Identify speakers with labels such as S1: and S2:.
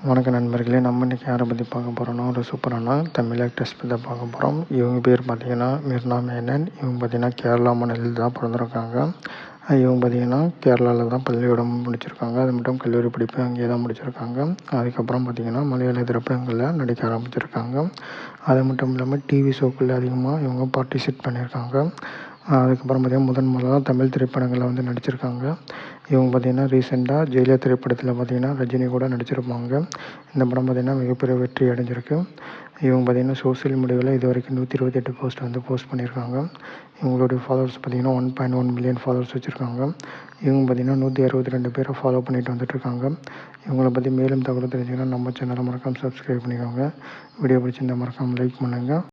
S1: வணக்கம் நண்பர்களே, நம்ம இன்றைக்கி யாரை பற்றி பார்க்க போகிறோன்னா, ஒரு சூப்பரான தமிழ் ஆக்ட்ரஸ் பற்றி தான் பார்க்க போகிறோம். இவங்க பேர் பார்த்திங்கன்னா மிர்னா மேனன். இவங்க பார்த்திங்கன்னா கேரளா மாநிலத்தில் தான் பிறந்திருக்காங்க. இவங்க பார்த்திங்கன்னா கேரளாவில் தான் பள்ளிக்கூடம் முடிச்சிருக்காங்க. அது மட்டும் கல்லூரி படிப்பு அங்கேயே தான் முடிச்சிருக்காங்க. அதுக்கப்புறம் பார்த்திங்கன்னா மலையாள திரைப்படங்களில் நடிக்க ஆரம்பிச்சிருக்காங்க. அது மட்டும் இல்லாமல் டிவி ஷோக்களில் அதிகமாக இவங்க பார்ட்டிசிபேட் பண்ணியிருக்காங்க. அதுக்கப்புறம் பார்த்திங்கன்னா முதன்முதலாக தமிழ் திரைப்படங்களில் வந்து நடிச்சிருக்காங்க. இவங்க பார்த்திங்கன்னா ரீசெண்டாக ஜெயிலர் திரைப்படத்தில் பார்த்திங்கன்னா ரஜினி கூட நடிச்சிருப்பாங்க. இந்த படம் பார்த்திங்கன்னா மிகப்பெரிய வெற்றி அடைஞ்சிருக்கு. இவங்க பார்த்திங்கன்னா சோசியல் மீடியாவில் இது வரைக்கும் 128 போஸ்ட் வந்து போஸ்ட் பண்ணியிருக்காங்க. இவங்களுடைய ஃபாலோவர்ஸ் பார்த்திங்கன்னா 1.1 மில்லியன் ஃபாலோவர்ஸ் வச்சுருக்காங்க. இவங்க பார்த்திங்கன்னா 162 பேரை ஃபாலோ பண்ணிட்டு வந்துட்டுருக்காங்க. இவங்களை பற்றி மேலும் தகவல் தெரிஞ்சுக்கணும் நம்ம சேனலை மறக்காமல் சப்ஸ்கிரைப் பண்ணிக்கோங்க. வீடியோ பிடிச்சிருந்தால் மறக்காமல் லைக் பண்ணுங்கள்.